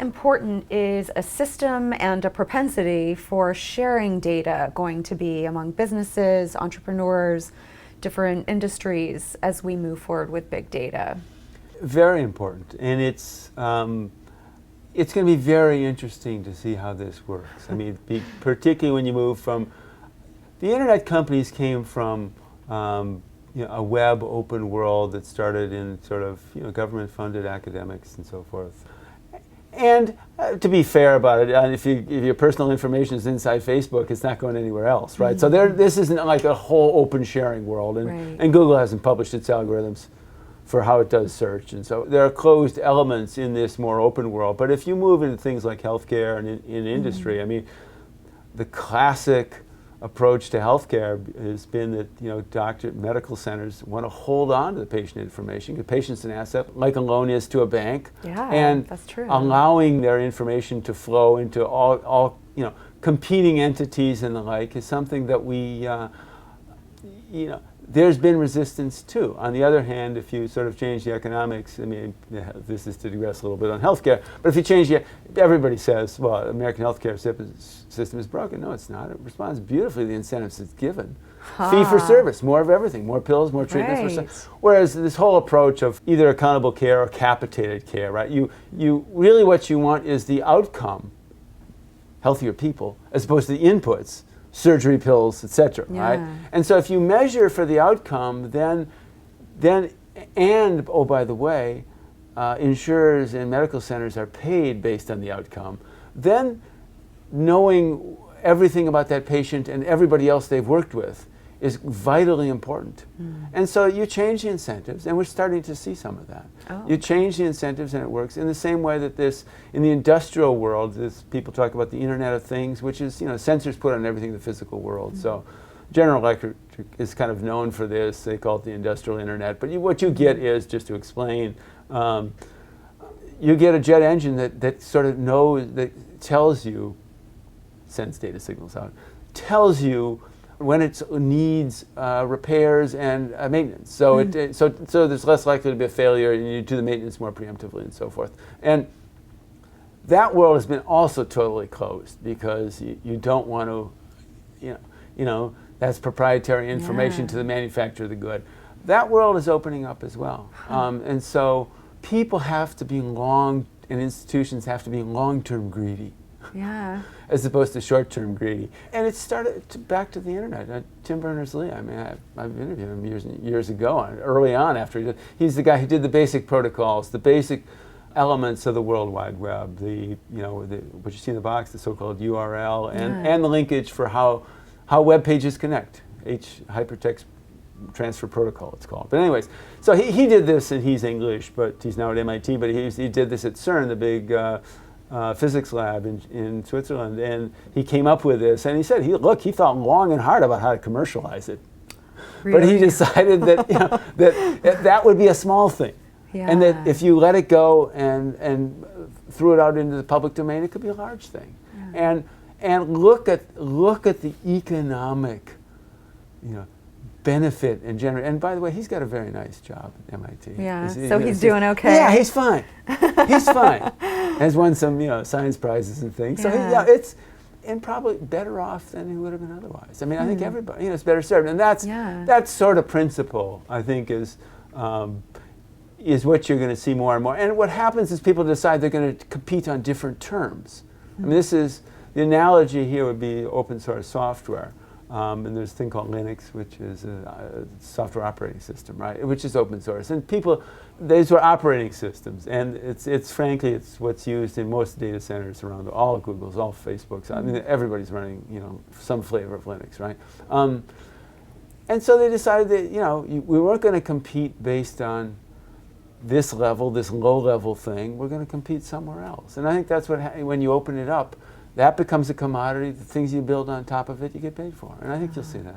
important is a system and a propensity for sharing data going to be among businesses, entrepreneurs, different industries as we move forward with big data? Very important, and it's going to be very interesting to see how this works. I mean, particularly when you move from the internet companies came from a web open world that started in sort of government-funded academics and so forth. And to be fair about it, if your personal information is inside Facebook, it's not going anywhere else, right? So this isn't like a whole open sharing world, and Google hasn't published its algorithms for how it does search, and so there are closed elements in this more open world. But if you move into things like healthcare and in industry, I mean, the classic approach to healthcare has been that medical centers want to hold on to the patient information. The patient's an asset, like a loan is to a bank, and that's true. Allowing their information to flow into all competing entities and the like is something that we there's been resistance to. On the other hand, if you sort of change the economics, I mean, this is to digress a little bit on healthcare, but if you change everybody says, well, American healthcare system is broken. No, it's not. It responds beautifully to the incentives it's given. Fee for service, more of everything, more pills, more treatments. Whereas this whole approach of either accountable care or capitated care, right? You really what you want is the outcome, healthier people, as opposed to the inputs, surgery, pills, etc. Right? And so if you measure for the outcome, then oh, by the way, insurers and medical centers are paid based on the outcome, then knowing everything about that patient and everybody else they've worked with is vitally important. And so you change the incentives, and we're starting to see some of that. You change the incentives and it works in the same way that in the industrial world, people talk about the Internet of Things, which is, sensors put on everything in the physical world. So General Electric is kind of known for this. They call it the industrial internet. But what you get is, just to explain, you get a jet engine that sort of that tells you, sends data signals out, tells you when it needs repairs and maintenance. So so there's less likely to be a failure, and you do the maintenance more preemptively and so forth. And that world has been also totally closed because you don't want to, that's proprietary information to the manufacturer of the good. That world is opening up as well. And so people have to be and institutions have to be long-term greedy. As opposed to short-term greedy. And it started back to the internet. Tim Berners-Lee, I mean, I've interviewed him years ago, early on after he's the guy who did the basic protocols, the basic elements of the World Wide Web, what you see in the box, the so-called URL, and the linkage for how web pages connect, hypertext transfer protocol it's called. But anyways, so he did this, and he's English, but he's now at MIT, but he did this at CERN, the big physics lab in Switzerland, and he came up with this, and he said he thought long and hard about how to commercialize it. Really? But he decided that that would be a small thing, and that if you let it go and threw it out into the public domain, it could be a large thing. And look at the economic benefit and generate. And by the way, he's got a very nice job at MIT. So he's doing okay. Yeah, he's fine. He's fine. Has won some science prizes and things. So it's probably better off than he would have been otherwise. I mean, I think everybody is better served, and that sort of principle, I think, is what you're going to see more and more. And what happens is people decide they're going to compete on different terms. I mean, the analogy here would be open source software. And there's a thing called Linux, which is a software operating system, right? Which is open source. And these were operating systems, and it's frankly what's used in most data centers around all of Google's, all Facebook's. I mean, everybody's running some flavor of Linux, right? And so they decided that we weren't going to compete based on this low-level thing. We're going to compete somewhere else. And I think that's when you open it up. That becomes a commodity. The things you build on top of it, you get paid for. And I think you'll see that.